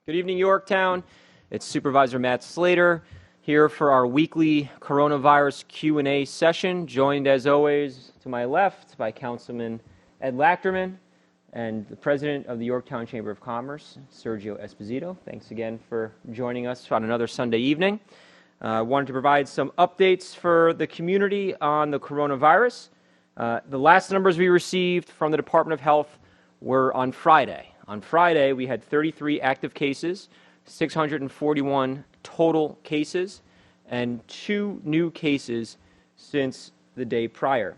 Good evening, Yorktown. It's Supervisor Matt Slater here for our weekly coronavirus Q&A session, joined as always to my left by Councilman Ed Lachterman and the President of the Yorktown Chamber of Commerce, Sergio Esposito. Thanks again for joining us on another Sunday evening. I wanted to provide some updates for the community on the coronavirus. The last numbers we received from the Department of Health were on Friday. On Friday, we had 33 active cases, 641 total cases, and 2 new cases since the day prior.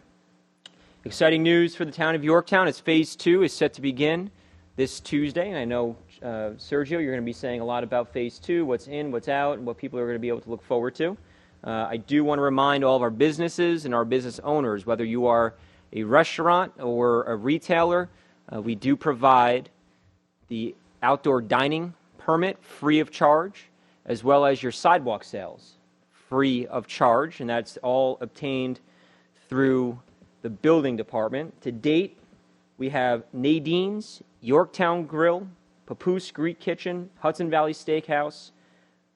Exciting news for the town of Yorktown as Phase 2 is set to begin this Tuesday. And I know, Sergio, you're going to be saying a lot about Phase 2, what's in, what's out, and what people are going to be able to look forward to. I do want to remind all of our businesses and our business owners, whether you are a restaurant or a retailer, we do provide the outdoor dining permit free of charge, as well as your sidewalk sales free of charge, and that's all obtained through the building department. To date, we have Nadine's, Yorktown Grill, Papoose Greek Kitchen, Hudson Valley Steakhouse,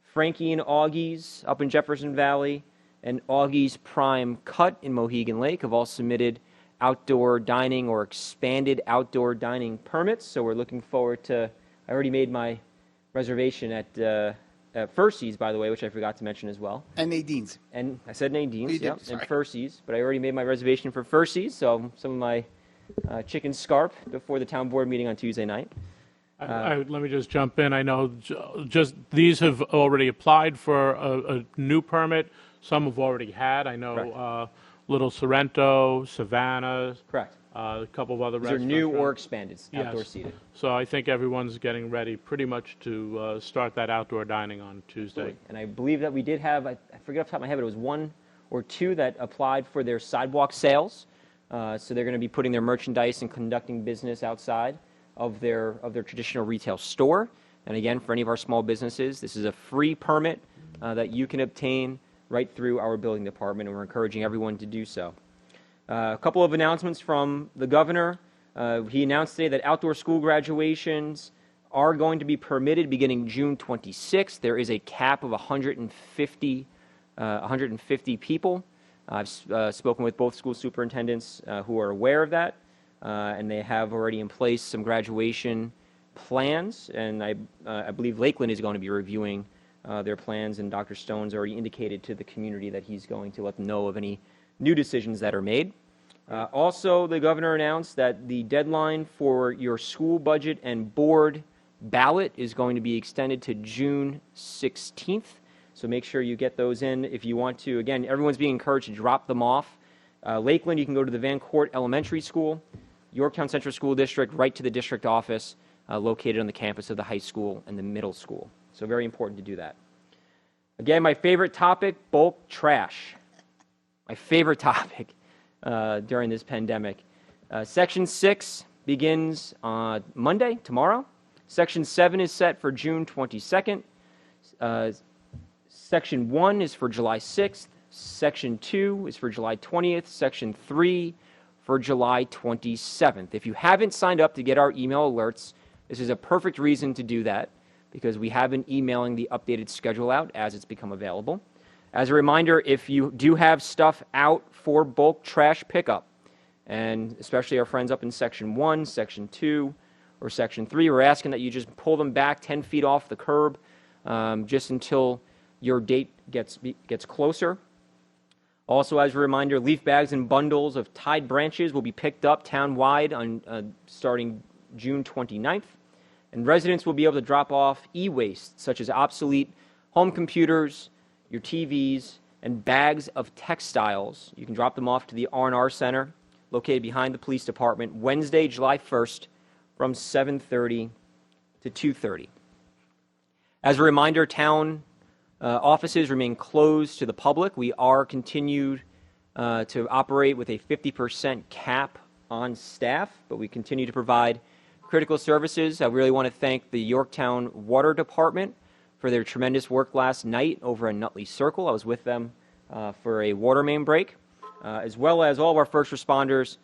Frankie and Augie's up in Jefferson Valley, and Augie's Prime Cut in Mohegan Lake have all submitted outdoor dining or expanded outdoor dining permits. So we're looking forward to, I already made my reservation at Furcy's, by the way, which I forgot to mention as well. And Nadine's. And I said Nadine's, yeah, and Furcy's, but I already made my reservation for Furcy's, so some of my chicken scarp before the town board meeting on Tuesday night. Let me just jump in. I know just these have already applied for a new permit. Some have already had. I know Little Sorrento, Savannah. Correct. A couple of other These are restaurants. new or expanded, outdoor Yes. seated. So I think everyone's getting ready pretty much to start that outdoor dining on Tuesday. And I believe that we did have, I forget off the top of my head, but it was 1 or 2 that applied for their sidewalk sales. So they're going to be putting their merchandise and conducting business outside of their traditional retail store. And again, for any of our small businesses, this is a free permit that you can obtain right through our building department, and we're encouraging everyone to do so. A couple of announcements from the governor. He announced today that outdoor school graduations are going to be permitted beginning June 26th. There is a cap of 150 people. I've spoken with both school superintendents who are aware of that, and they have already in place some graduation plans, and I believe Lakeland is going to be reviewing their plans, and Dr. Stone's already indicated to the community that he's going to let them know of any new decisions that are made. Also, the governor announced that the deadline for your school budget and board ballot is going to be extended to June 16th. So make sure you get those in if you want to. Again, everyone's being encouraged to drop them off. Lakeland, you can go to the Van Court Elementary School, Yorktown Central School District, right to the district office located on the campus of the high school and the middle school. So very important to do that. Again, my favorite topic, bulk trash. My favorite topic during this pandemic. Section 6 begins on Monday, tomorrow. Section 7 is set for June 22nd. Section 1 is for July 6th. Section 2 is for July 20th. Section 3 for July 27th. If you haven't signed up to get our email alerts, this is a perfect reason to do that, because we have been emailing the updated schedule out as it's become available. As a reminder, if you do have stuff out for bulk trash pickup, and especially our friends up in Section 1, Section 2, or Section 3, we're asking that you just pull them back 10 feet off the curb just until your date gets closer. Also, as a reminder, leaf bags and bundles of tied branches will be picked up town-wide on starting June 29th. And residents will be able to drop off e-waste, such as obsolete home computers, your TVs, and bags of textiles. You can drop them off to the R&R Center, located behind the police department, Wednesday, July 1st, from 7:30 to 2:30. As a reminder, town offices remain closed to the public. We are continued to operate with a 50% cap on staff, but we continue to provide critical services. I really want to thank the Yorktown Water Department for their tremendous work last night over in Nutley Circle. I was with them for a water main break, as well as all of our first responders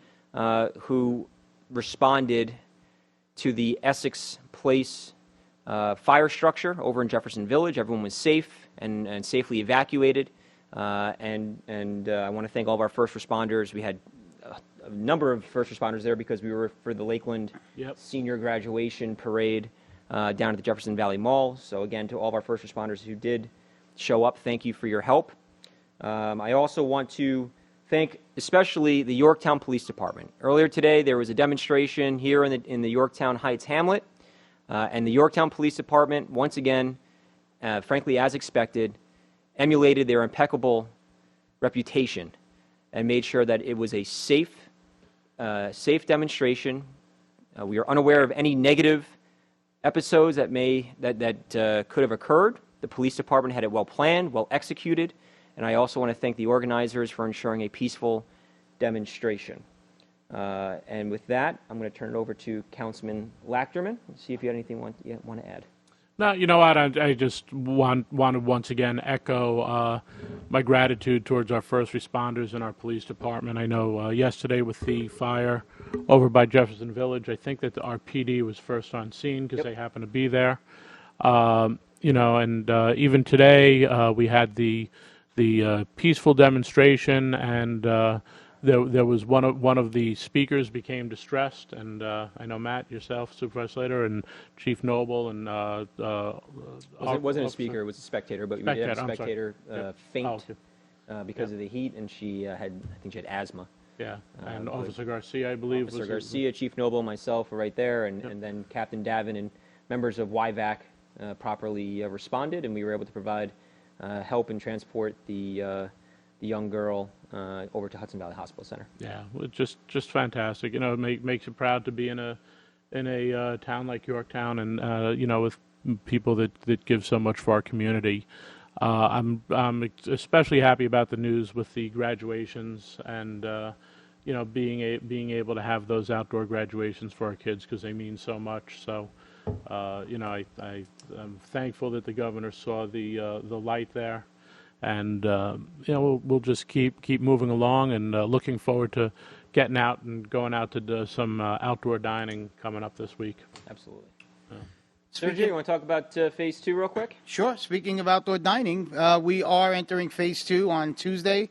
who responded to the Essex Place fire structure over in Jefferson Village. Everyone was safe and safely evacuated. And I want to thank all of our first responders. We had a number of first responders there because we were for the Lakeland senior graduation parade down at the Jefferson Valley Mall. So again, to all of our first responders who did show up, thank you for your help. I also want to thank especially the Yorktown Police Department. Earlier today, there was a demonstration here in the Yorktown Heights hamlet, and the Yorktown Police Department, once again, frankly, as expected, emulated their impeccable reputation and made sure that it was a safe demonstration. We are unaware of any negative episodes that could have occurred. The police department had it well planned, well executed, and I also want to thank the organizers for ensuring a peaceful demonstration. And with that, I'm going to turn it over to Councilman Lachterman and see if you had anything you want to add. No, you know what? I just want to once again echo my gratitude towards our first responders and our police department. I know yesterday with the fire over by Jefferson Village, I think that our PD was first on scene because they happened to be there. You know, and even today we had the peaceful demonstration, and there was one of the speakers became distressed, and I know Matt, yourself, Supervisor Slater, and Chief Noble, and it wasn't a speaker; it was a spectator. But we did have a spectatator faint because of the heat, and I think she had asthma. Yeah, and Officer Garcia, I believe, Officer Garcia, Chief Noble, and myself were right there, and then Captain Davin and members of YVAC properly responded, and we were able to provide help and transport the young girl over to Hudson Valley Hospital Center. Yeah, just fantastic. You know, it makes you proud to be in a town like Yorktown, and you know, with people that give so much for our community. I'm especially happy about the news with the graduations, and you know, being able to have those outdoor graduations for our kids because they mean so much. So you know, I'm thankful that the governor saw the light there. And you know, we'll just keep moving along, and looking forward to getting out and going out to do some outdoor dining coming up this week. Absolutely. Sergey, you want to talk about Phase 2 real quick? Sure. Speaking of outdoor dining, we are entering Phase 2 on Tuesday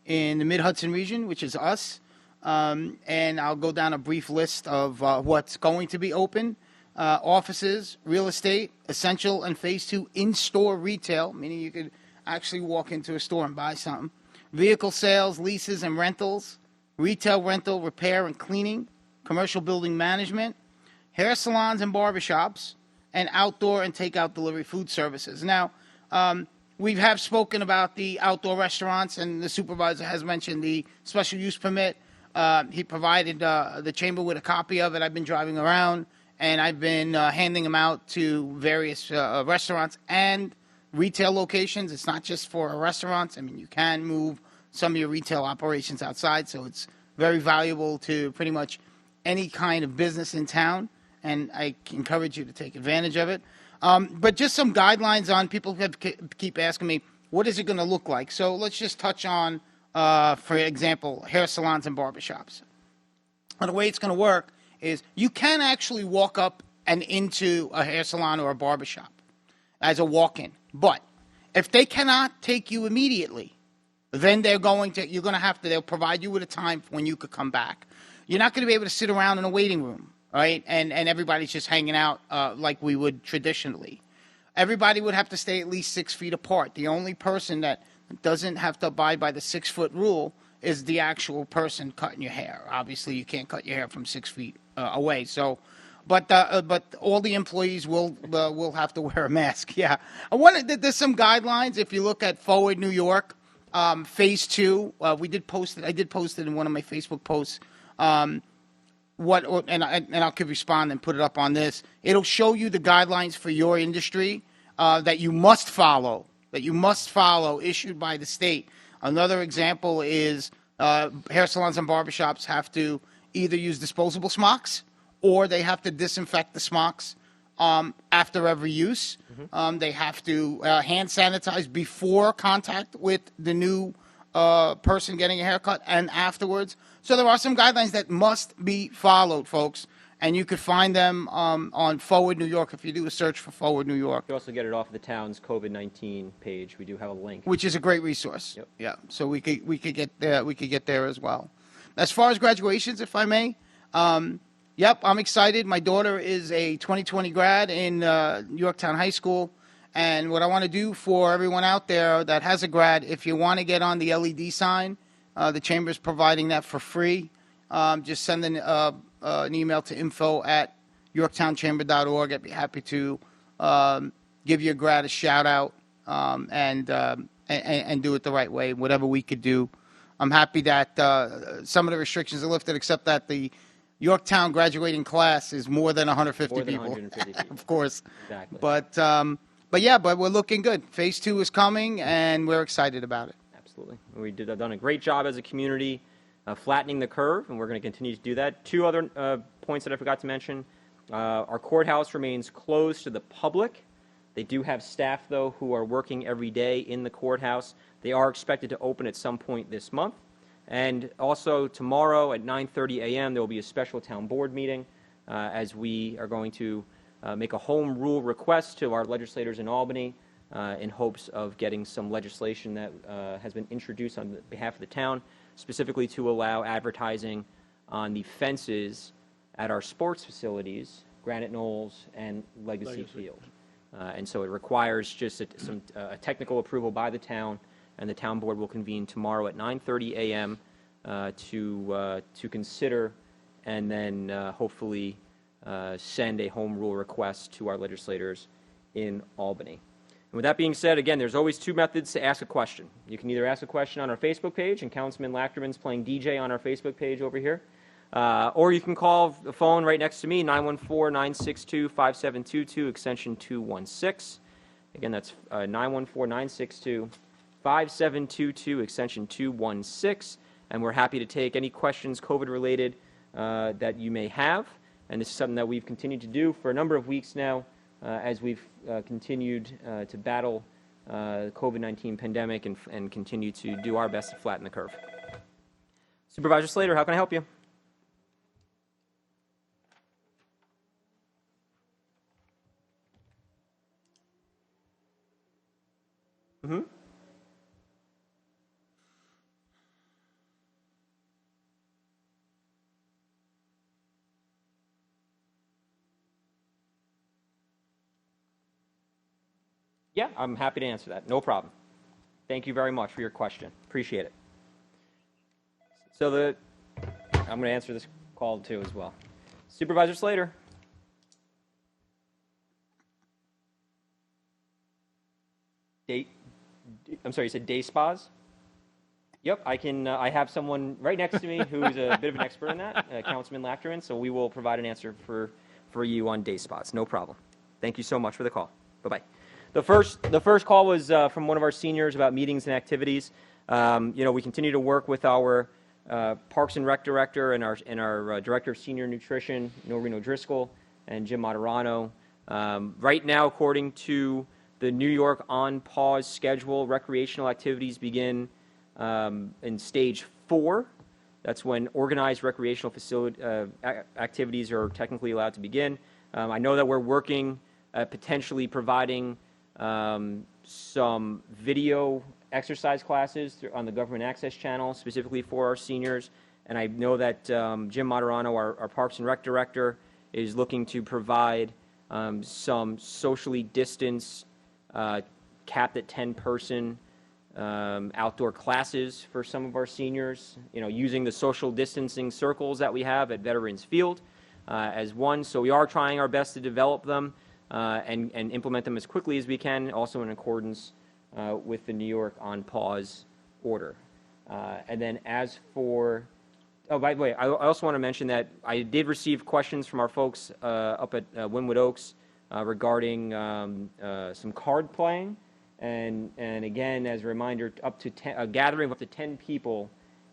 in the Mid-Hudson region, which is us. And I'll go down a brief list of what's going to be open. Offices, real estate, essential, and Phase 2 in-store retail, meaning you could actually walk into a store and buy something. Vehicle sales, leases, and rentals. Retail, rental, repair, and cleaning. Commercial building management. Hair salons and barbershops. And outdoor and takeout delivery food services. Now, we have spoken about the outdoor restaurants, and the supervisor has mentioned the special use permit. He provided the chamber with a copy of it. I've been driving around, and I've been handing them out to various restaurants and retail locations. It's not just for restaurants. I mean, you can move some of your retail operations outside, so it's very valuable to pretty much any kind of business in town, and I encourage you to take advantage of it. But just some guidelines on people who keep asking me, what is it going to look like? So let's just touch on, for example, hair salons and barbershops. And the way it's going to work is you can actually walk up and into a hair salon or a barbershop as a walk-in. But if they cannot take you immediately, then they'll provide you with a time when you could come back. You're not going to be able to sit around in a waiting room, right? And everybody's just hanging out like we would traditionally. Everybody would have to stay at least 6 feet apart. The only person that doesn't have to abide by the 6-foot rule is the actual person cutting your hair. Obviously, you can't cut your hair from 6 feet away. So, but all the employees will have to wear a mask. Yeah, there's some guidelines. If you look at Forward New York, Phase 2, we did post it. I did post it in one of my Facebook posts. And I'll keep respond and put it up on this. It'll show you the guidelines for your industry that you must follow. Issued by the state. Another example is hair salons and barbershops have to either use disposable smocks or they have to disinfect the smocks after every use. Mm-hmm. They have to hand sanitize before contact with the new person getting a haircut and afterwards. So there are some guidelines that must be followed, folks. and you could find them on Forward New York if you do a search for Forward New York, You can also get it off the town's COVID-19 page. We do have a link. which is a great resource. Yep. Yeah, so we could get there as well. As far as graduations, if I may, yep, I'm excited. My daughter is a 2020 grad in Yorktown High School, and what I want to do for everyone out there that has a grad, if you want to get on the LED sign, the chamber's providing that for free. Just send an email to info@yorktownchamber.org. I'd be happy to give your grad a shout out and do it the right way, whatever we could do. I'm happy that some of the restrictions are lifted, except that the Yorktown graduating class is more than 150 More than people. 150 people. Of course. Exactly. But we're looking good. Phase 2 is coming, and we're excited about it. Absolutely. We done a great job as a community flattening the curve, and we're going to continue to do that. Two other points that I forgot to mention. Our courthouse remains closed to the public. They do have staff, though, who are working every day in the courthouse. They are expected to open at some point this month. And also tomorrow at 9:30 a.m. there will be a special town board meeting as we are going to make a home rule request to our legislators in Albany in hopes of getting some legislation that has been introduced on behalf of the town, specifically to allow advertising on the fences at our sports facilities, Granite Knolls and Legacy Field. And so it requires just a technical approval by the town, and the town board will convene tomorrow at 9:30 a.m. To consider and then hopefully send a home rule request to our legislators in Albany. And with that being said, again, there's always two methods to ask a question. You can either ask a question on our Facebook page, and Councilman Lachterman's playing DJ on our Facebook page over here, or you can call the phone right next to me, 914-962-5722, extension 216. Again, that's 914-962-5722, extension 216. And we're happy to take any questions COVID-related that you may have. And this is something that we've continued to do for a number of weeks now as we've continued to battle the COVID-19 pandemic and continue to do our best to flatten the curve. Supervisor Slater, how can I help you? Mm-hmm. Yeah, I'm happy to answer that. No problem. Thank you very much for your question. Appreciate it. So I'm going to answer this call too as well. Supervisor Slater. I'm sorry, you said day spas? Yep, I have someone right next to me who's a bit of an expert in that, Councilman Lachterman, so we will provide an answer for you on day spas. No problem. Thank you so much for the call. Bye-bye. The first call was from one of our seniors about meetings and activities. We continue to work with our Parks and Rec director and our director of senior nutrition, Noreen O'Driscoll, and Jim Moderano. Right now, according to the New York on-pause schedule, recreational activities begin in stage 4. That's when organized recreational facility activities are technically allowed to begin. I know that we're working potentially providing some video exercise classes on the government access channel, specifically for our seniors. And I know that Jim Moderano, our Parks and Rec director, is looking to provide some socially distanced, capped at 10-person outdoor classes for some of our seniors, using the social distancing circles that we have at Veterans Field as one. So we are trying our best to develop them and implement them as quickly as we can, also in accordance with the New York on-pause order. And then as for, by the way, I also want to mention that I did receive questions from our folks up at Wynwood Oaks regarding some card playing. And again, as a reminder, up to a gathering of up to 10 people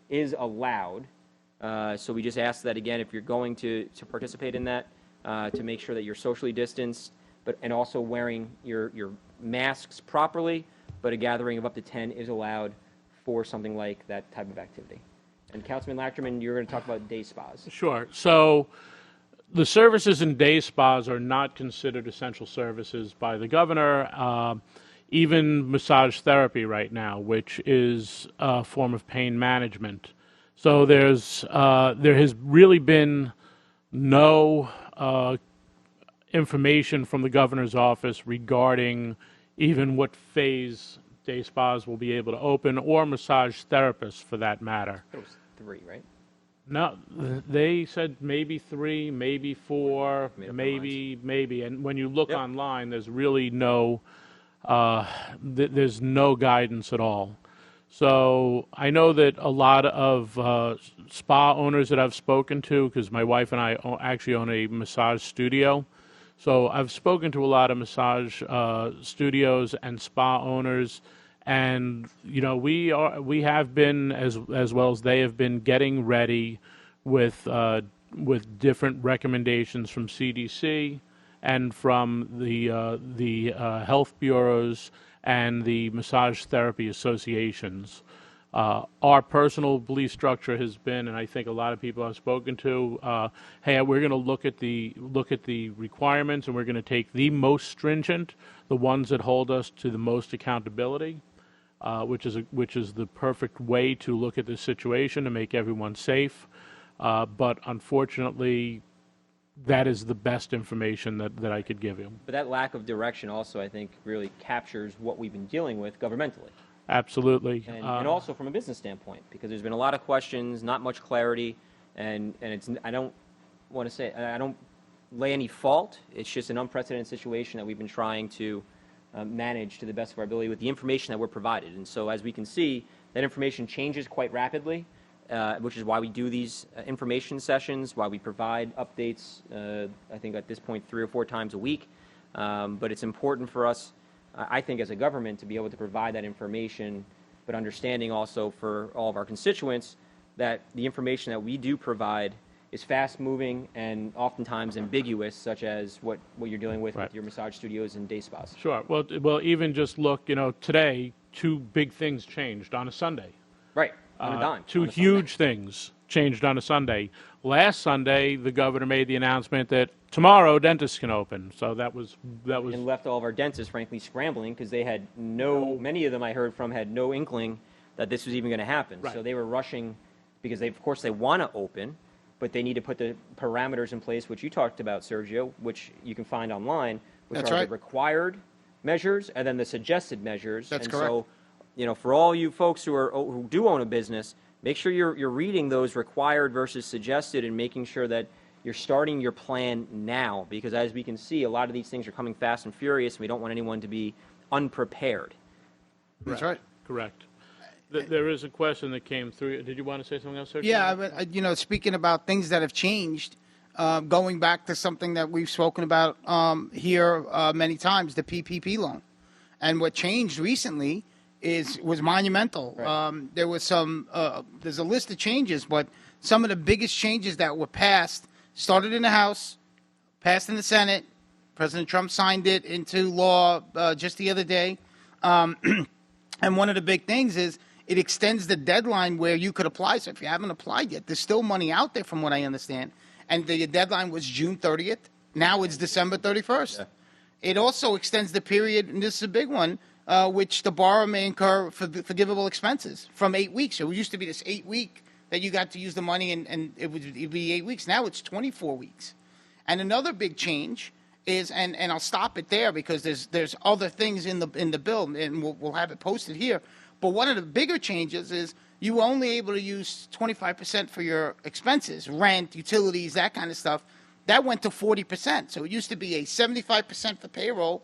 is allowed. So we just ask that, again, if you're going to participate in that, to make sure that you're socially distanced, and also wearing your masks properly, but a gathering of up to 10 is allowed for something like that type of activity. And Councilman Lachterman, you're going to talk about day spas. Sure. So the services in day spas are not considered essential services by the governor. Even massage therapy right now, which is a form of pain management. So there has really been no information from the governor's office regarding even what phase day spas will be able to open, or massage therapists for that matter. It was 3, right? No, they said maybe 3, maybe 4, maybe. And when you look online, there's really no, there's no guidance at all. So I know that a lot of spa owners that I've spoken to, because my wife and I actually own a massage studio, so I've spoken to a lot of massage studios and spa owners, and we have been, as well as they have been, getting ready with different recommendations from CDC and from the health bureaus and the massage therapy associations. Our personal belief structure has been, and I think a lot of people I've spoken to, hey, we're going to look at the requirements, and we're going to take the most stringent, the ones that hold us to the most accountability, which is the perfect way to look at this situation to make everyone safe. But unfortunately, that is the best information that I could give you. But that lack of direction also, I think, really captures what we've been dealing with governmentally. Absolutely. And also from a business standpoint, because there's been a lot of questions, not much clarity, and I don't want to say, I don't lay any fault. It's just an unprecedented situation that we've been trying to manage to the best of our ability with the information that we're provided. And so as we can see, that information changes quite rapidly, which is why we do these information sessions, why we provide updates, I think at this point 3 or 4 times a week. But it's important for us, I think, as a government, to be able to provide that information, but understanding also for all of our constituents that the information that we do provide is fast-moving and oftentimes ambiguous, such as what you're dealing with your massage studios and day spas. Sure. Well, even just look, today, 2 big things changed on a Sunday. Right, on a dime. 2 huge things changed on a Sunday. Last Sunday, the governor made the announcement that tomorrow dentists can open. So that was and left all of our dentists, frankly, scrambling because they had many of them I heard from had no inkling that this was even going to happen. Right. So they were rushing because of course they want to open, but they need to put the parameters in place, which you talked about, Sergio, which you can find online, which That's are right. the required measures and then the suggested measures. That's and correct. So, for all you folks who do own a business, make sure you're reading those required versus suggested and making sure that you're starting your plan now, because as we can see, a lot of these things are coming fast and furious, and we don't want anyone to be unprepared. That's right. correct. There is a question that came through. Did you want to say something else, sir? Yeah, but, speaking about things that have changed, going back to something that we've spoken about here many times, the PPP loan. And what changed recently was monumental. Right. There was there's a list of changes, but some of the biggest changes that were passed started in the House, passed in the Senate. President Trump signed it into law just the other day. And one of the big things is it extends the deadline where you could apply. So if you haven't applied yet, there's still money out there from what I understand. And the deadline was June 30th. Now it's December 31st. Yeah. It also extends the period, and this is a big one, which the borrower may incur for forgivable expenses from 8 weeks. So it used to be this 8-week that you got to use the money, and it'd be 8 weeks. Now it's 24 weeks. And another big change is, and I'll stop it there because there's other things in the bill, and we'll have it posted here. But one of the bigger changes is you were only able to use 25% for your expenses, rent, utilities, that kind of stuff. That went to 40%. So it used to be a 75% for payroll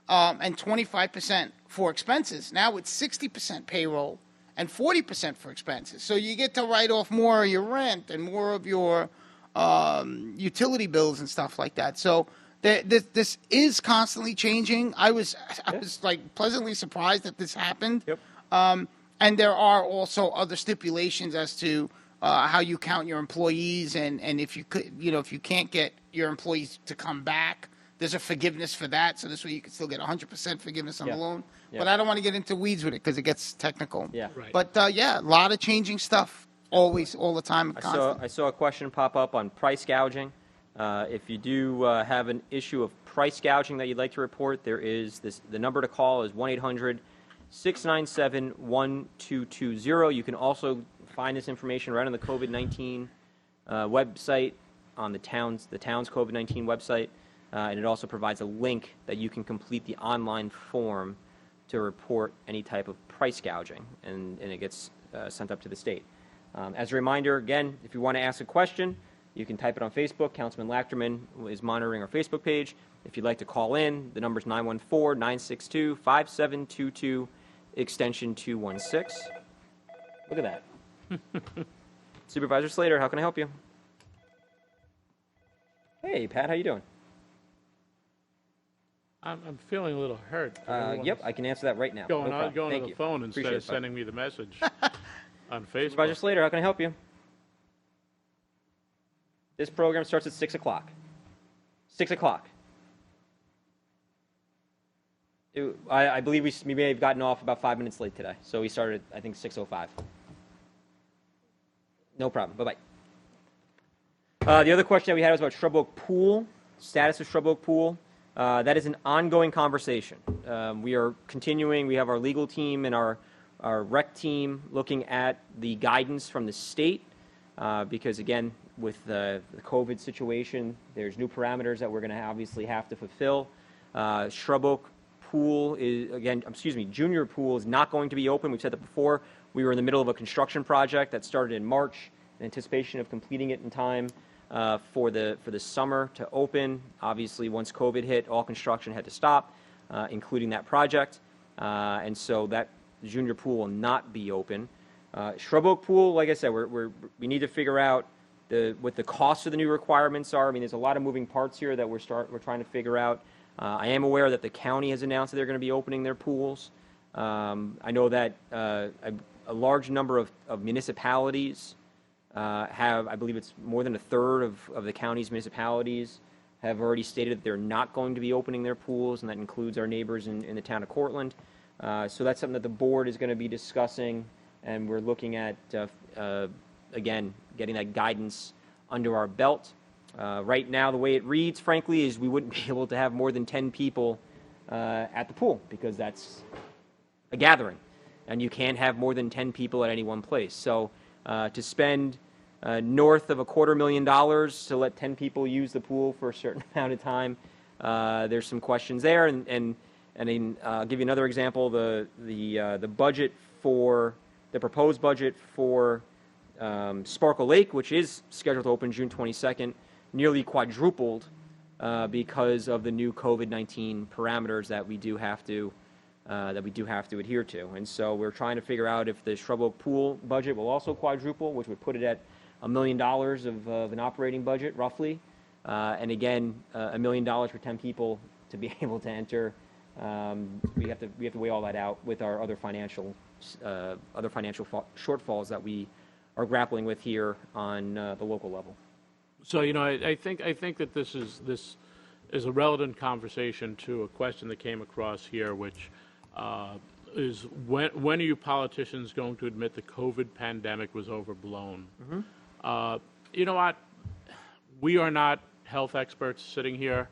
and 25% for expenses. Now it's 60% payroll and 40% for expenses. So you get to write off more of your rent and more of your utility bills and stuff like that. So this is constantly changing. I was like pleasantly surprised that this happened. Yep. And there are also other stipulations as to how you count your employees, and if you could, if you can't get your employees to come back, there's a forgiveness for that. So this way you can still get 100% forgiveness on the loan. Yeah. But I don't want to get into weeds with it because it gets technical. Yeah. Right. But a lot of changing stuff, always, all the time. I saw a question pop up on price gouging. If you do have an issue of price gouging that you'd like to report, there is the number to call is 1-800-697-1220. You can also find this information right on the COVID-19 website, on the town's COVID-19 website, and it also provides a link that you can complete the online form to report any type of price gouging, and it gets sent up to the state. As a reminder, again, if you want to ask a question, you can type it on Facebook. Councilman Lachterman is monitoring our Facebook page. If you'd like to call in, the number is 914-962-5722, extension 216. Look at that. Supervisor Slater, how can I help you? Hey, Pat, how you doing? I'm feeling a little hurt. Yep, I can answer that right now. Going no to the phone instead Appreciate of sending me the message on Facebook. Supervisor Slater, how can I help you? This program starts at 6 o'clock. 6 o'clock. I believe we may have gotten off about 5 minutes late today, so we started, I think, 6:05. No problem. Bye-bye. The other question that we had was about Shrub Oak Pool, status of Shrub Oak Pool. That is an ongoing conversation. We are continuing. We have our legal team and our rec team looking at the guidance from the state because, again, with the COVID situation, there's new parameters that we're going to obviously have to fulfill. Shrub Oak Pool is, Junior Pool is not going to be open. We've said that before. We were in the middle of a construction project that started in March in anticipation of completing it in time for the summer to open. Obviously, once COVID hit, all construction had to stop, including that project. And so that Junior Pool will not be open. Shrub Oak Pool, like I said, we need to figure out what the cost of the new requirements are. I mean, there's a lot of moving parts here that we're trying to figure out. I am aware that the county has announced that they're going to be opening their pools. I know that a large number of municipalities have, I believe it's more than a third of the county's municipalities have already stated that they're not going to be opening their pools, and that includes our neighbors in the town of Cortland. So that's something that the board is going to be discussing, and we're looking at, again, getting that guidance under our belt. Right now, the way it reads, frankly, is we wouldn't be able to have more than 10 people at the pool because that's a gathering, and you can't have more than 10 people at any one place. So to spend north of $250,000 to let 10 people use the pool for a certain amount of time, there's some questions there. And I'll give you another example. The budget for the proposed budget for Sparkle Lake, which is scheduled to open June 22nd, nearly quadrupled because of the new COVID-19 parameters that we do have to adhere to. And so we're trying to figure out if the Shrub Oak Pool budget will also quadruple, which would put it at $1 million of an operating budget, roughly. And again, $1 million for 10 people to be able to enter. We have to weigh all that out with our other financial shortfalls that we are grappling with here on the local level. So I think that this is a relevant conversation to a question that came across here, which is when are you politicians going to admit the COVID pandemic was overblown? Mm-hmm. You know what? We are not health experts sitting here.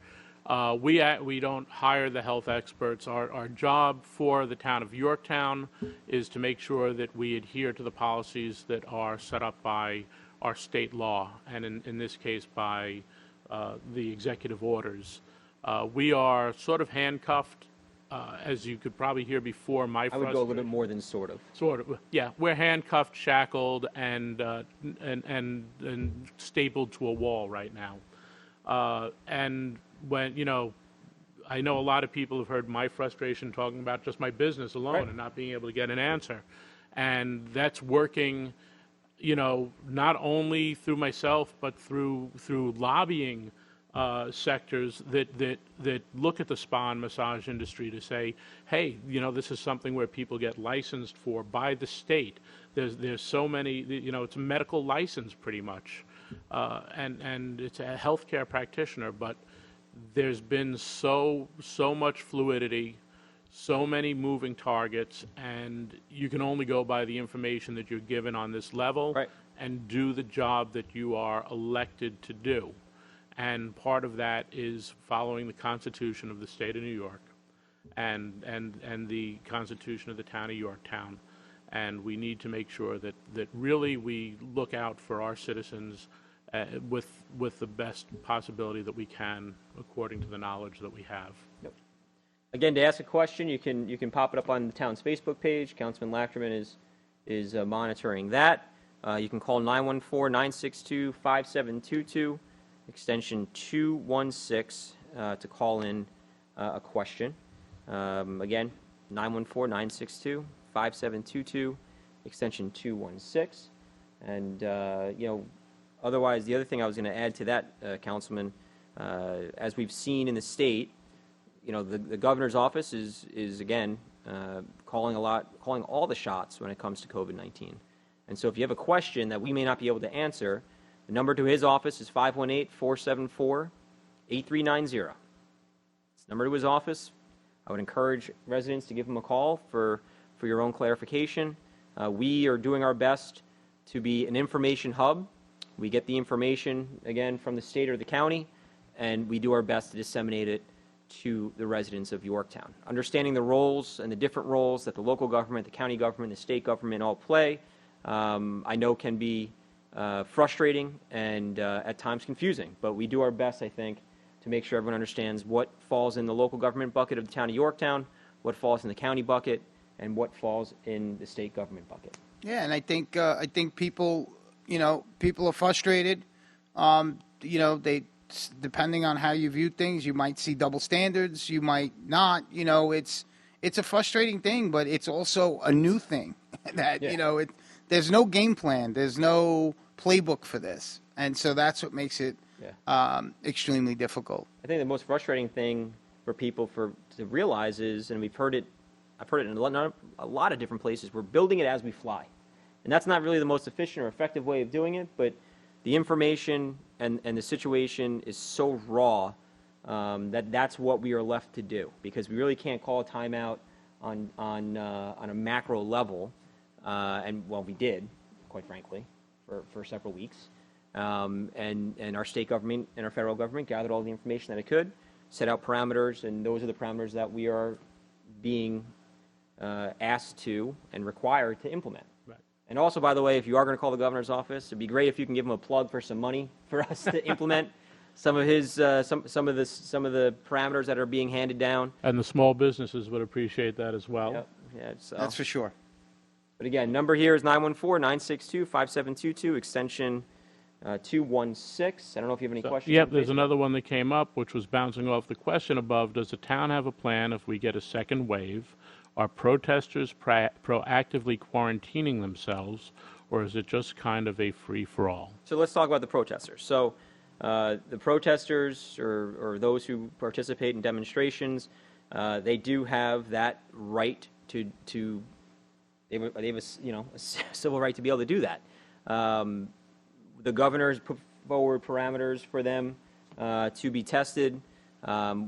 We don't hire the health experts. Our job for the town of Yorktown is to make sure that we adhere to the policies that are set up by our state law, and in this case by the executive orders. We are sort of handcuffed, as you could probably hear before. I would go a little bit more than sort of. Sort of, yeah. We're handcuffed, shackled, and stapled to a wall right now. And when I know a lot of people have heard my frustration talking about just my business alone, right, and not being able to get an answer, and that's working. Not only through myself, but through lobbying sectors that look at the spa and massage industry to say, hey, this is something where people get licensed for by the state. There's so many, it's a medical license pretty much, and it's a healthcare practitioner, but there's been so much fluidity, so many moving targets, and you can only go by the information that you're given on this level, right, and do the job that you are elected to do. And part of that is following the Constitution of the state of New York and the Constitution of the town of Yorktown. And we need to make sure that really we look out for our citizens with the best possibility that we can according to the knowledge that we have. Yep. Again, to ask a question, you can pop it up on the town's Facebook page. Councilman Lachterman is monitoring that. You can call 914-962-5722, extension 216, to call in a question. Again, 914-962-5722, extension 216. And, otherwise, the other thing I was going to add to that, Councilman, as we've seen in the state, the governor's office is again, calling all the shots when it comes to COVID-19. And so if you have a question that we may not be able to answer, the number to his office is 518-474-8390. It's the number to his office. I would encourage residents to give him a call for your own clarification. We are doing our best to be an information hub. We get the information, again, from the state or the county, and we do our best to disseminate it to the residents of Yorktown. Understanding the roles and the different roles that the local government, the county government, the state government all play, I know can be frustrating and at times confusing, but we do our best, I think, to make sure everyone understands what falls in the local government bucket of the town of Yorktown, what falls in the county bucket, and what falls in the state government bucket. Yeah, and I think people, people are frustrated. They, depending on how you view things, you might see double standards, you might not. It's a frustrating thing, but it's also a new thing that there's no game plan, there's no playbook for this, and so that's what makes it extremely difficult. I think the most frustrating thing for people to realize is, and I've heard it in a lot of different places, we're building it as we fly. And that's not really the most efficient or effective way of doing it, but the information and the situation is so raw that's what we are left to do, because we really can't call a timeout on a macro level, and we did, quite frankly, for several weeks. And our state government and our federal government gathered all the information that it could, set out parameters, and those are the parameters that we are being asked to and required to implement. Right. And also, by the way, if you are going to call the governor's office, it'd be great if you can give him a plug for some money for us to implement some of his some of the parameters that are being handed down. And the small businesses would appreciate that as well. Yep. Yeah, That's for sure. But again, number here is 914-962-5722, extension 216. I don't know if you have any questions. Yep, there's another one that came up, which was bouncing off the question above. Does the town have a plan if we get a second wave? Are protesters proactively quarantining themselves, or is it just kind of a free-for-all? So let's talk about the protesters. So the protesters, or those who participate in demonstrations, they do have that right to they have a civil right to be able to do that. The governor has put forward parameters for them to be tested.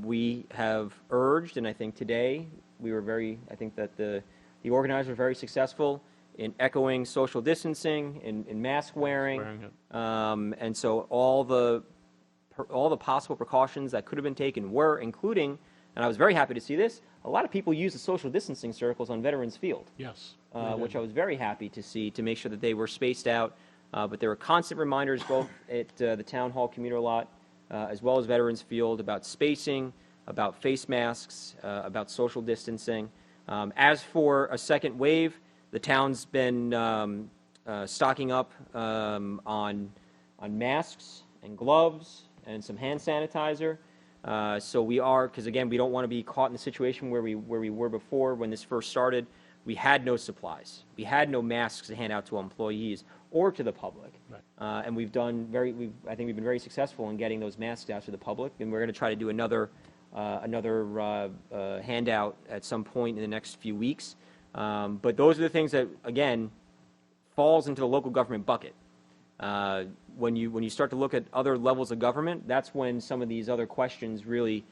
We have urged, and I think today I think that the organizers were very successful in echoing social distancing, in mask wearing, and so all the possible precautions that could have been taken were, including, and I was very happy to see this, a lot of people use the social distancing circles on Veterans Field. Yes. Which I was very happy to see, to make sure that they were spaced out. But there were constant reminders both at the Town Hall commuter lot as well as Veterans Field about spacing, about face masks, about social distancing. As for a second wave, the town's been stocking up on masks and gloves and some hand sanitizer. So we are, because again, we don't want to be caught in the situation where we were before when this first started. We had no supplies. We had no masks to hand out to employees or to the public. Right. And I think we've been very successful in getting those masks out to the public, and we're going to try to do another handout at some point in the next few weeks. But those are the things that, again, falls into the local government bucket. When you start to look at other levels of government, that's when some of these other questions really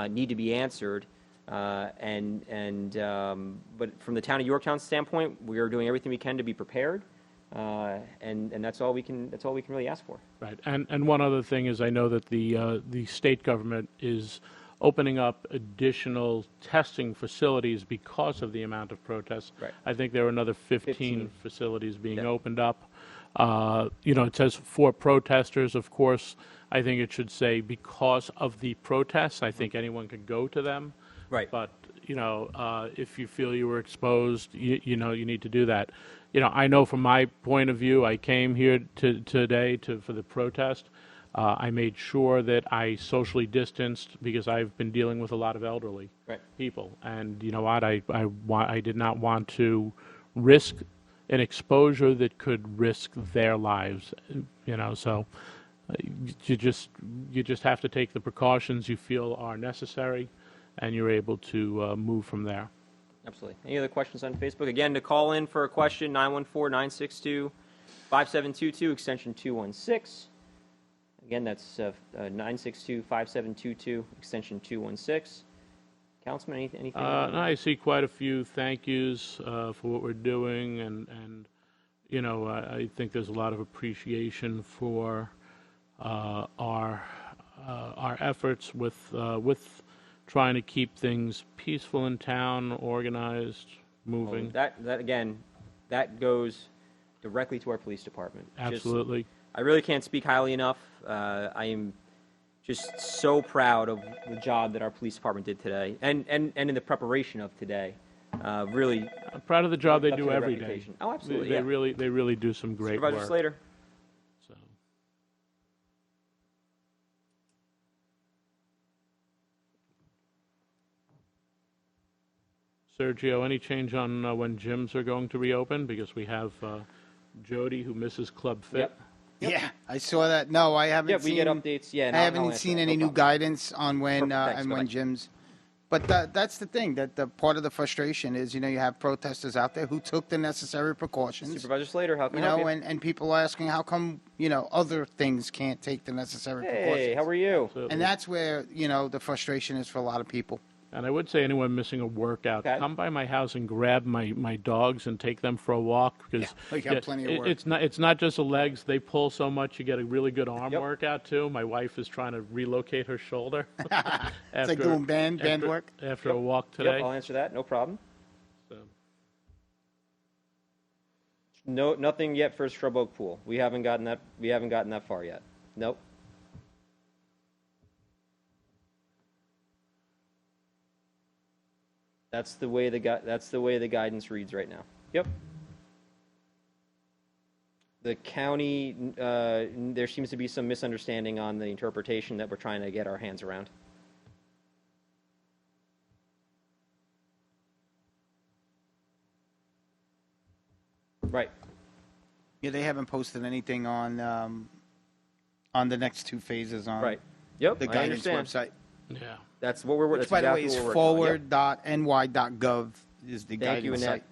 need to be answered. But from the town of Yorktown standpoint, we are doing everything we can to be prepared. and that's all we can really ask for. Right. And one other thing is I know that the state government is opening up additional testing facilities because of the amount of protests. Right. I think there are another 15 15. facilities being Yeah. opened up. It says for protesters, of course. I think it should say because of the protests. I think anyone could go to them. Right. But, if you feel you were exposed, you need to do that. I know from my point of view, I came here today for the protest. I made sure that I socially distanced because I've been dealing with a lot of elderly people. And you know what? I did not want to risk an exposure that could risk their lives, so you just have to take the precautions you feel are necessary, and you're able to move from there. Absolutely. Any other questions on Facebook? Again, to call in for a question, 914-962-5722, extension 216. Again, that's 962-5722, extension 216. Councilman, anything? I see quite a few thank yous for what we're doing, and I think there's a lot of appreciation for our efforts with trying to keep things peaceful in town, organized, moving. That again, that goes directly to our police department. Absolutely. I really can't speak highly enough. I am just so proud of the job that our police department did today, and in the preparation of today. Really, I'm proud of the job they up to do their every day. reputation. Oh, absolutely. They really do some great Supervisor work. Slater. So. Sergio, any change on when gyms are going to reopen? Because we have Jody, who misses Club Fit. Yep. Yeah, I saw that. No, I haven't Yeah, seen. we get updates. Yeah, I haven't seen any new guidance on when Perfect, thanks. and Go when ahead. gyms. But that's the thing. That the part of the frustration is, you have protesters out there who took the necessary precautions. Supervisor Slater, how can I help you? And people are asking how come other things can't take the necessary precautions. Hey, how are you? Absolutely. And that's where the frustration is for a lot of people. And I would say anyone missing a workout, Okay. come by my house and grab my dogs and take them for a walk, because we got plenty of work. It's not just the legs; they pull so much. You get a really good arm Yep. workout too. My wife is trying to relocate her shoulder. It's like doing band work. after a walk today. Yep, I'll answer that. No problem. So, No, nothing yet for Shrub Oak Pool. We haven't gotten that. We haven't gotten that far yet. Nope. That's the way the guidance reads right now. Yep. The county, there seems to be some misunderstanding on the interpretation that we're trying to get our hands around. Right. Yeah, they haven't posted anything on the next two phases on Right. Yep. the I guidance understand. website. yeah. That's what we're. Which, That's by the exactly way, is what we're working on. Yep. forward.ny.gov is the Thank you, guidance Annette. site.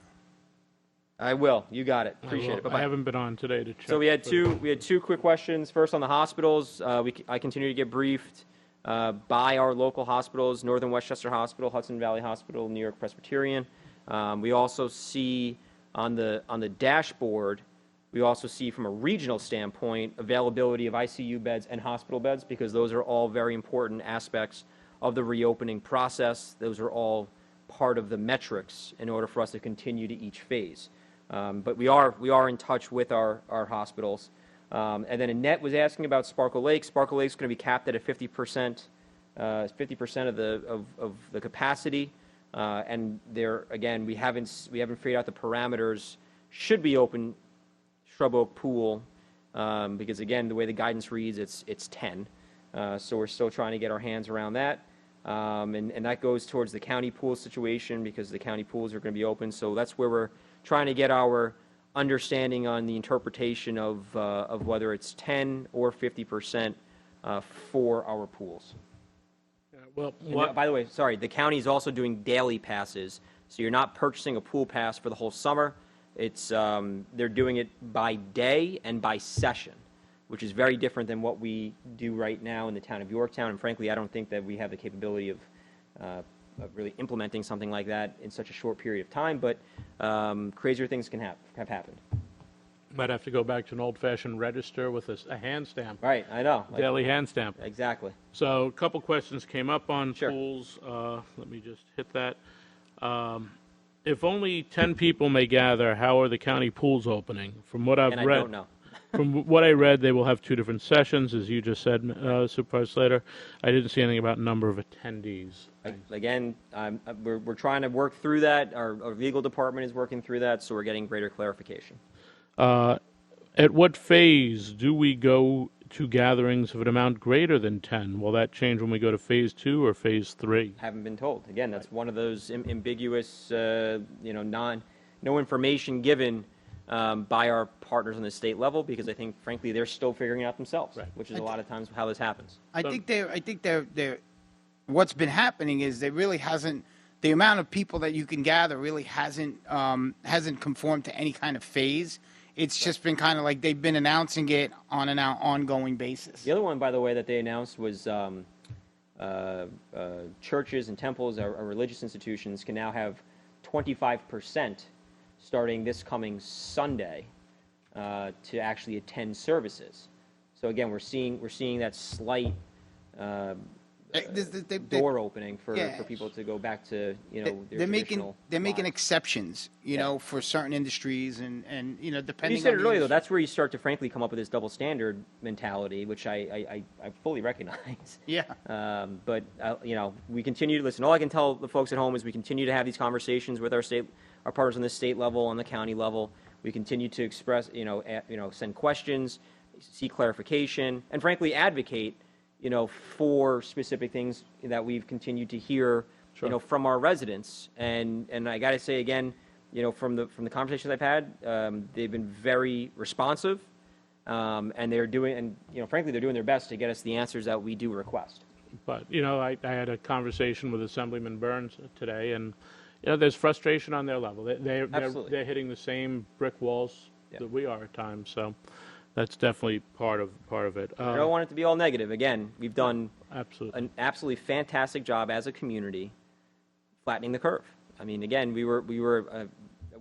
I will. You got it. Appreciate Well, it. Bye-bye. I haven't been on today to check. So we had for two quick questions. First on the hospitals, I continue to get briefed by our local hospitals: Northern Westchester Hospital, Hudson Valley Hospital, New York Presbyterian. We also see on the dashboard, we also see from a regional standpoint availability of ICU beds and hospital beds, because those are all very important aspects of the reopening process. Those are all part of the metrics in order for us to continue to each phase. But we are in touch with our hospitals. And then Annette was asking about Sparkle Lake. Sparkle Lake's going to be capped at a 50% of the capacity. And there again, we haven't figured out the parameters. Should be open Shrub Oak Pool, because again, the way the guidance reads, it's 10. So we're still trying to get our hands around that. And that goes towards the county pool situation, because the county pools are going to be open. So that's where we're trying to get our understanding on the interpretation of whether it's 10 or 50% for our pools. Well, And, by the way, sorry, the county is also doing daily passes, so you're not purchasing a pool pass for the whole summer. It's they're doing it by day and by session, which is very different than what we do right now in the town of Yorktown. And frankly, I don't think that we have the capability of really implementing something like that in such a short period of time. But crazier things can have happened. Might have to go back to an old-fashioned register with a hand stamp, Right, I know. daily hand stamp. Exactly. So a couple questions came up on Sure. pools. Let me just hit that. If only 10 people may gather, how are the county pools opening? From what I've And I read, don't know. from what I read, they will have 2 different sessions, as you just said, Supervisor Slater. I didn't see anything about number of attendees. Again, we're trying to work through that. Our legal department is working through that, so we're getting greater clarification. At what phase do we go to gatherings of an amount greater than 10? Will that change when we go to phase 2 or phase 3? Haven't been told. Again, that's one of those ambiguous, no information given by our partners on the state level, because I think, frankly, they're still figuring it out themselves, Right. which is a lot of times how this happens. I think they're what's been happening is there really hasn't, the amount of people that you can gather really hasn't conformed to any kind of phase. It's just been kind of like they've been announcing it on an ongoing basis. The other one, by the way, that they announced was churches and temples, or religious institutions, can now have 25% starting this coming Sunday to actually attend services. So again, we're seeing that slight door opening for people to go back to their traditional they're making lives. exceptions, for certain industries and depending. You said on it the earlier, though. industry. That's where you start to, frankly, come up with this double standard mentality, which I fully recognize. Yeah. But we continue to listen. All I can tell the folks at home is we continue to have these conversations with our partners on the state level, on the county level. We continue to express, send questions, seek clarification, and frankly advocate, for specific things that we've continued to hear, Sure. From our residents. And I got to say again, from the conversations I've had, they've been very responsive, and they're doing, frankly, they're doing their best to get us the answers that we do request. But, I had a conversation with Assemblyman Burns today, and, there's frustration on their level. Absolutely. They're hitting the same brick walls Yeah. that we are at times, so that's definitely part of it. I don't want it to be all negative. Again, we've done Absolutely. an absolutely fantastic job as a community flattening the curve. I mean, again, we were at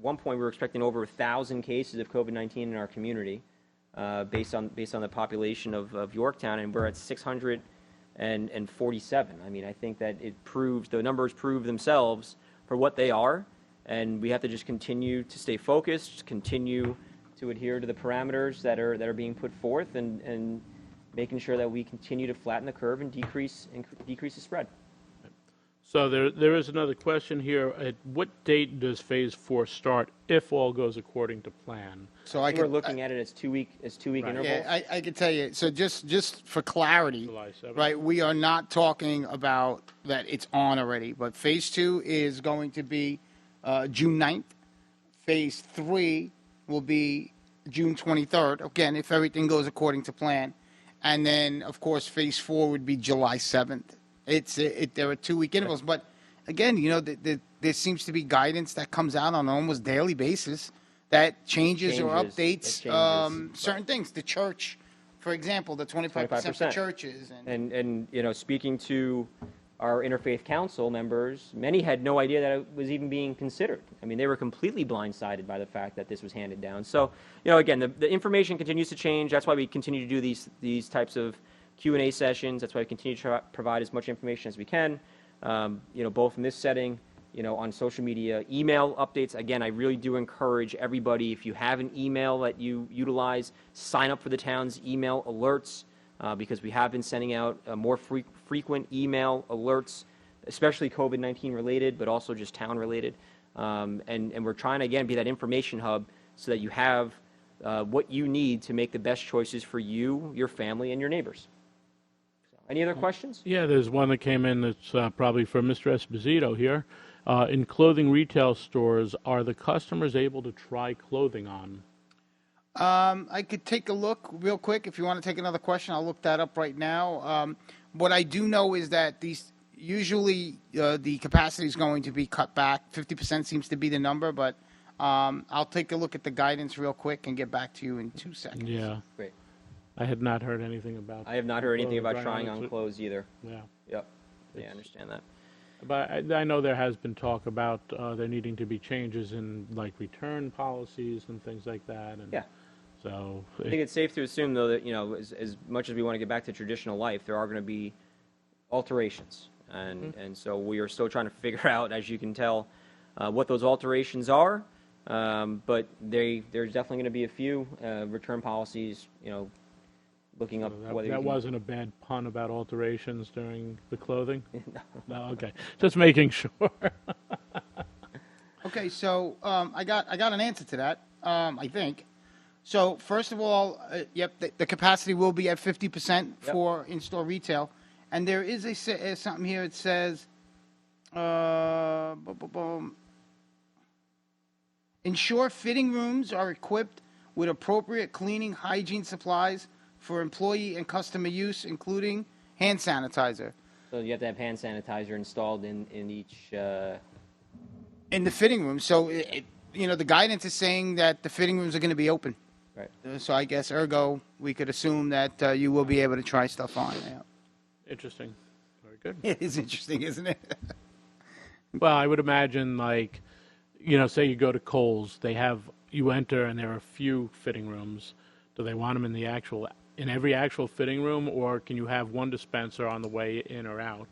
one point we were expecting over 1,000 cases of COVID-19 in our community, based on the population of Yorktown, and we're at 647. I mean, I think that the numbers prove themselves for what they are, and we have to just continue to stay focused, continue to adhere to the parameters that are being put forth, and making sure that we continue to flatten the curve and decrease the spread. So there is another question here. At what date does phase 4 start, if all goes according to plan? So We're looking at it as two-week Right. intervals. Yeah, I can tell you. So just for clarity, July 7th. right? We are not talking about that it's on already, but phase 2 is going to be June 9th. Phase 3 will be June 23rd. Again, if everything goes according to plan, and then of course phase 4 would be July 7th. There are 2-week intervals, but again, there seems to be guidance that comes out on an almost daily basis that changes or updates certain things. The church, for example, the 25% for churches, And speaking to our interfaith council members, many had no idea that it was even being considered. I mean, they were completely blindsided by the fact that this was handed down. So, again, the information continues to change. That's why we continue to do these types of Q&A sessions. That's why we continue to provide as much information as we can, both in this setting, on social media, email updates. Again, I really do encourage everybody, if you have an email that you utilize, sign up for the town's email alerts, because we have been sending out more frequent email alerts, especially COVID-19 related, but also just town related. And we're trying to, again, be that information hub so that you have what you need to make the best choices for you, your family, and your neighbors. Any other questions? Yeah, there's one that came in that's probably for Mr. Esposito here. In clothing retail stores, are the customers able to try clothing on? I could take a look real quick. If you want to take another question, I'll look that up right now. What I do know is that usually the capacity is going to be cut back. 50% seems to be the number, but I'll take a look at the guidance real quick and get back to you in 2 seconds. Yeah. Great. I had not heard anything about I have not heard anything about trying trying on clothes either. Yeah. Yep. Yeah, I understand that. But I know there has been talk about there needing to be changes in, like, return policies and things like that. And, Yeah. So I think it's safe to assume, though, that, as much as we want to get back to traditional life, there are going to be alterations. And so we are still trying to figure out, as you can tell, what those alterations are. But there's definitely going to be a few return policies, looking up whether that you can... wasn't a bad pun about alterations during the clothing? No, okay. Just making sure. Okay, so I got an answer to that, I think. So first of all, yep, the capacity will be at 50% for in-store retail. And there is something here. It says, ensure fitting rooms are equipped with appropriate cleaning hygiene supplies for employee and customer use, including hand sanitizer. So you have to have hand sanitizer installed in each... In the fitting room. So, the guidance is saying that the fitting rooms are going to be open. Right. So I guess, ergo, we could assume that you will be able to try stuff on. Yeah. Interesting. Very good. It is interesting, isn't it? Well, I would imagine, like, say you go to Kohl's, you enter and there are a few fitting rooms. Do they want them in every actual fitting room, or can you have one dispenser on the way in or out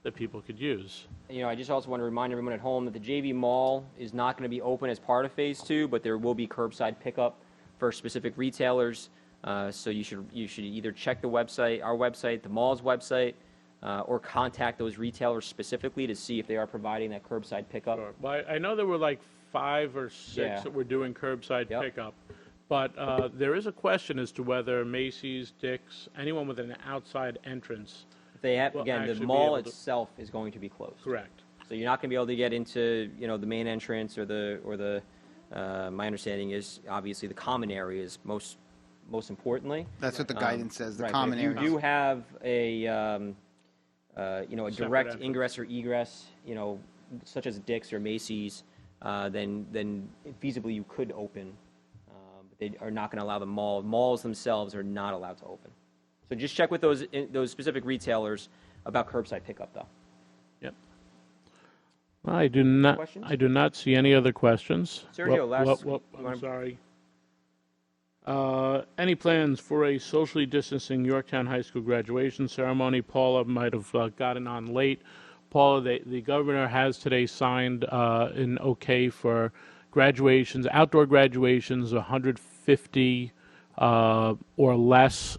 that people could use? I just also want to remind everyone at home that the JV Mall is not going to be open as part of Phase 2, but there will be curbside pickup for specific retailers. So you should either check the website, our website, the mall's website, or contact those retailers specifically to see if they are providing that curbside pickup. Sure. Well, I know there were like 5 or 6 that were doing curbside pickup. But there is a question as to whether Macy's, Dick's, anyone with an outside entrance. They have, again, the mall itself is going to be closed. Correct. So you're not going to be able to get into, the main entrance or the. My understanding is obviously the common areas most importantly. That's what the guidance says. The right, common areas. If you do have a direct ingress or egress, such as Dick's or Macy's, then feasibly you could open. They are not going to allow the malls themselves are not allowed to open. So just check with those specific retailers about curbside pickup, though. Yep. I do not see any other questions. Sergio, I'm sorry. Any plans for a socially distancing Yorktown High School graduation ceremony? Paula might have gotten on late. Paula, the governor has today signed an okay for graduations, outdoor graduations, 150 or less,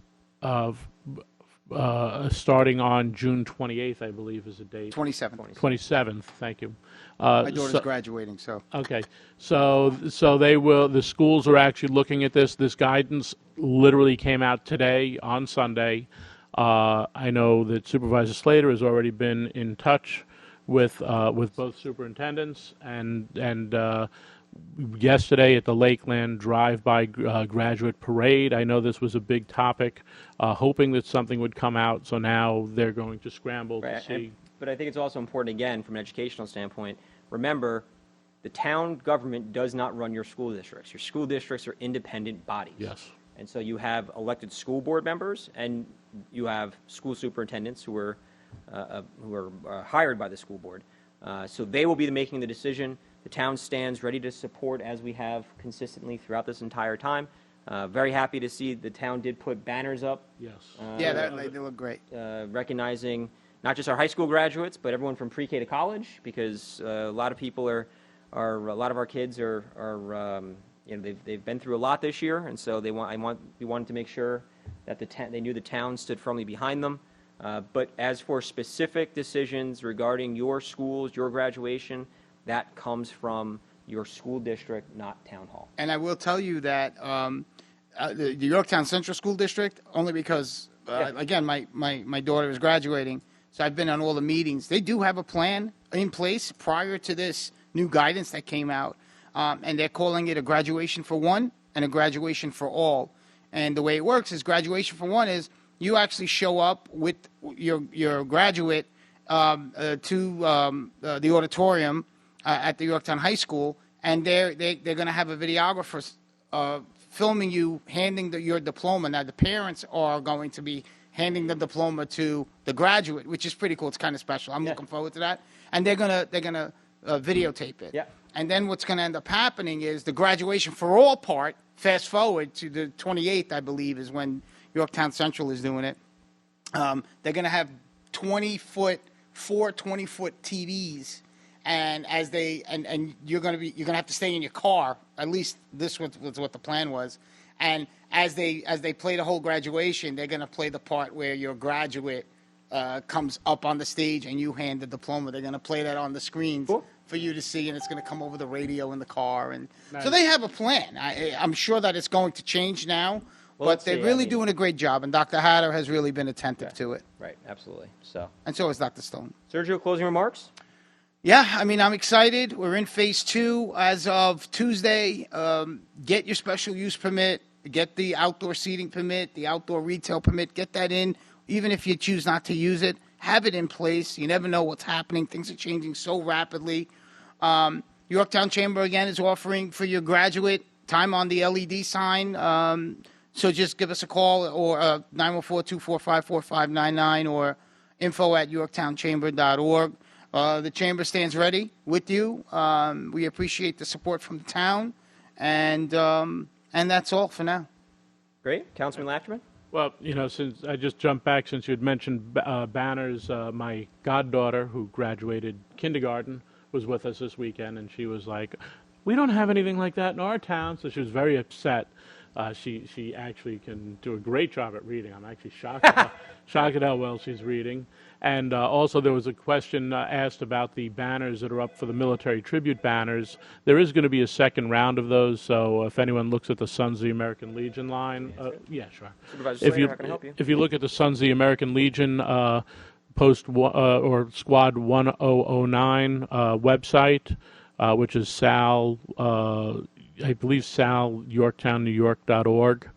starting on June 28th, I believe is the date. 27th, thank you. My daughter's graduating, so. Okay, so the schools are actually looking at this. This guidance literally came out today on Sunday. I know that Supervisor Slater has already been in touch with both superintendents and yesterday at the Lakeland Drive-By Graduate Parade. I know this was a big topic, hoping that something would come out, so now they're going to scramble to see. But I think it's also important, again, from an educational standpoint, remember, the town government does not run your school districts. Your school districts are independent bodies. Yes. And so you have elected school board members, and you have school superintendents who are hired by the school board. So they will be making the decision. The town stands ready to support, as we have consistently throughout this entire time. Very happy to see the town did put banners up. Yes. They look great. Recognizing not just our high school graduates, but everyone from pre-K to college, because a lot of people a lot of our kids they've been through a lot this year, and so we wanted to make sure that they knew the town stood firmly behind them. But as for specific decisions regarding your schools, your graduation, that comes from your school district, not town hall. And I will tell you that the Yorktown Central School District, only because, again, my daughter is graduating, so I've been on all the meetings. They do have a plan in place prior to this new guidance that came out, and they're calling it a graduation for one and a graduation for all. And the way it works is graduation for one is you actually show up with your graduate to the auditorium at the Yorktown High School, and they're going to have a videographer filming you handing your diploma. Now the parents are going to be handing the diploma to the graduate, which is pretty cool. It's kind of special. I'm looking forward to that. And they're gonna videotape it. Yeah. And then what's going to end up happening is the graduation for all part, fast forward to the 28th, I believe, is when Yorktown Central is doing it. They're going to have 20-foot, 20-foot TVs. And as they and you're going to have to stay in your car. At least this was what the plan was. And as they play the whole graduation, they're going to play the part where your graduate comes up on the stage and you hand the diploma. They're going to play that on the screens for you to see, and it's going to come over the radio in the car. And so they have a plan. I'm sure that it's going to change now, but they're really doing a great job. And Dr. Hatter has really been attentive to it. Right, absolutely. So. And so is Dr. Stone. Sergio, closing remarks? Yeah, I mean, I'm excited. We're in phase 2 as of Tuesday. Get your special use permit, get the outdoor seating permit, the outdoor retail permit, get that in. Even if you choose not to use it, have it in place. You never know what's happening. Things are changing so rapidly. Yorktown Chamber, again, is offering for your graduate time on the LED sign. So just give us a call or 914-245-4599 or info@yorktownchamber.org. The Chamber stands ready with you. We appreciate the support from the town, and that's all for now. Great. Councilman Lachman? Well, since I just jumped back, since you had mentioned banners, my goddaughter, who graduated kindergarten, was with us this weekend, and she was like, "We don't have anything like that in our town," so she was very upset. She actually can do a great job at reading. I'm actually shocked at how well she's reading. And also there was a question asked about the banners that are up for the military tribute banners. There is going to be a second round of those, so if anyone looks at the Sons of the American Legion line, yeah, sure. Supervisor Slater, how can I help you? If you look at the Sons of the American Legion post or Squad 1009 website, which is Sal, I believe SalYorktownNewYork.org.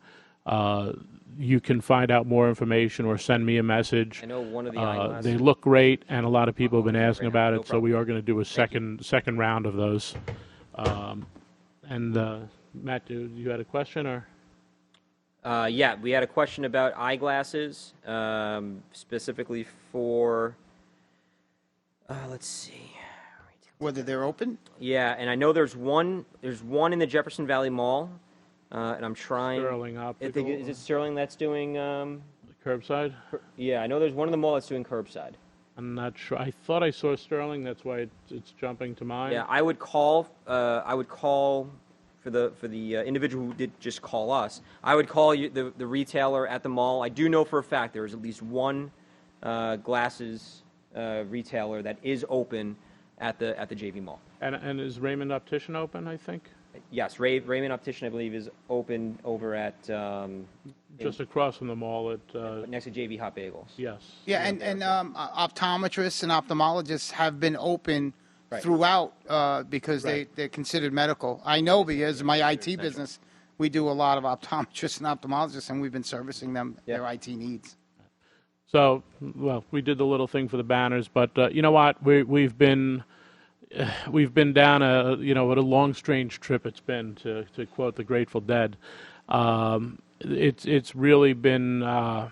You can find out more information or send me a message. I know one of the eyeglasses. They look great, and a lot of people have been asking about it, so we are going to do a second round of those. Matt, you had a question, or? Yeah, we had a question about eyeglasses, specifically for, let's see. Whether they're open? Yeah, and I know there's one in the Jefferson Valley Mall, and I'm trying. Sterling Optical. Is it Sterling that's doing? Curbside? Yeah, I know there's one in the mall that's doing curbside. I'm not sure. I thought I saw Sterling. That's why it's jumping to mind. Yeah, I would call. For the individual who did just call us. I would call the retailer at the mall. I do know for a fact there is at least one glasses retailer that is open at the JV Mall. And is Raymond Optician open, I think? Yes, Raymond Optician, I believe, is open over at just across from the mall at next to JV Hot Bagels. Yes. Yeah, and optometrists and ophthalmologists have been open throughout because they're considered medical. I know because my IT business, we do a lot of optometrists and ophthalmologists, and we've been servicing them their IT needs. So, well, we did the little thing for the banners, but you know what? We've been down a long, strange trip. It's been to quote the Grateful Dead. It's really been a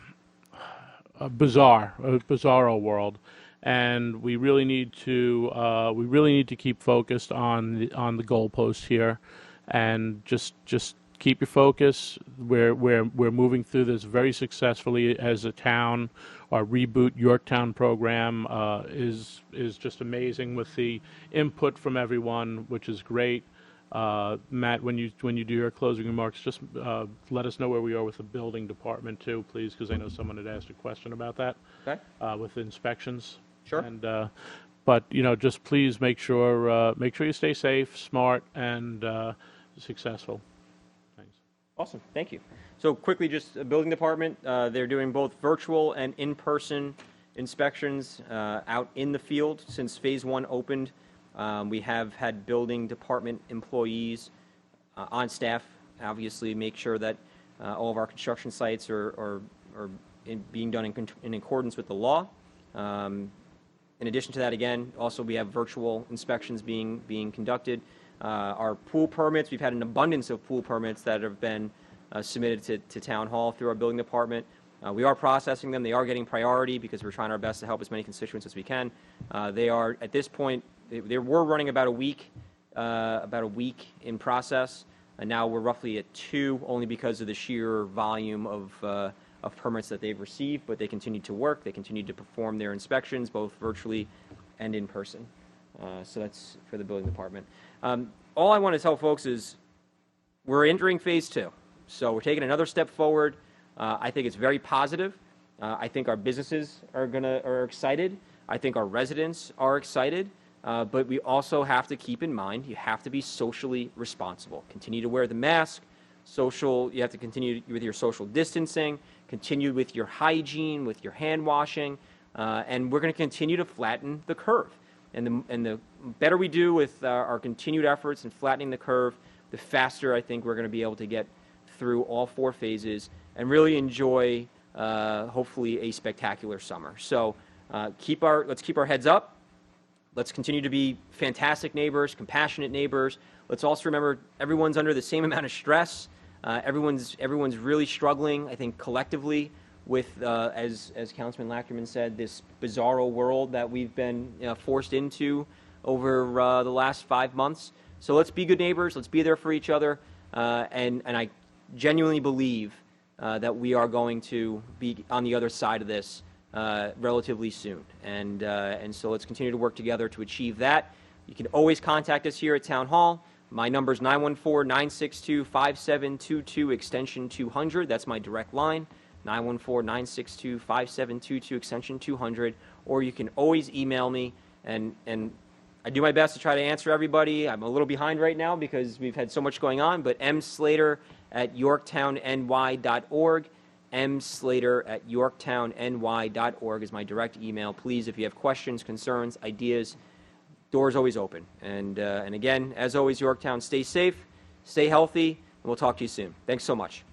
bizarro world, and we really need to keep focused on the goalpost here, and just keep your focus. We're moving through this very successfully as a town. Our Reboot Yorktown program is just amazing with the input from everyone, which is great. Matt, when you do your closing remarks, just let us know where we are with the building department too, please, because I know someone had asked a question about that. Okay. With inspections. Sure. And but just please make sure you stay safe, smart, and successful. Awesome. Thank you. So quickly, just the building department, they're doing both virtual and in-person inspections out in the field since Phase 1 opened. We have had building department employees on staff, obviously make sure that all of our construction sites are being done in accordance with the law. In addition to that, again, also we have virtual inspections being conducted. Our pool permits, we've had an abundance of pool permits that have been submitted to Town Hall through our building department. We are processing them. They are getting priority because we're trying our best to help as many constituents as we can. They are, at this point, they were running about a week about a week in process, and now we're roughly at 2, only because of the sheer volume of permits that they've received. But they continue to work. They continue to perform their inspections, both virtually and in person. So that's for the building department. All I want to tell folks is we're entering phase 2. So we're taking another step forward. I think it's very positive. I think our businesses are excited. I think our residents are excited. But we also have to keep in mind, you have to be socially responsible. Continue to wear the mask. You have to continue with your social distancing. Continue with your hygiene, with your hand washing. And we're going to continue to flatten the curve. And the better we do with our continued efforts in flattening the curve, the faster I think we're going to be able to get through all 4 phases and really enjoy, hopefully, a spectacular summer. So let's keep our heads up. Let's continue to be fantastic neighbors, compassionate neighbors. Let's also remember everyone's under the same amount of stress. Everyone's really struggling, I think, collectively with, as Councilman Lachterman said, this bizarro world that we've been forced into over the last 5 months. So let's be good neighbors. Let's be there for each other. And I genuinely believe that we are going to be on the other side of this relatively soon. And so let's continue to work together to achieve that. You can always contact us here at Town Hall. My number is 914-962-5722, extension 200. That's my direct line, 914-962-5722, extension 200. Or you can always email me, and I do my best to try to answer everybody. I'm a little behind right now because we've had so much going on, but mslater@yorktownny.org. mslater@yorktownny.org is my direct email. Please, if you have questions, concerns, ideas, door's always open. And again, as always, Yorktown, stay safe, stay healthy, and we'll talk to you soon. Thanks so much.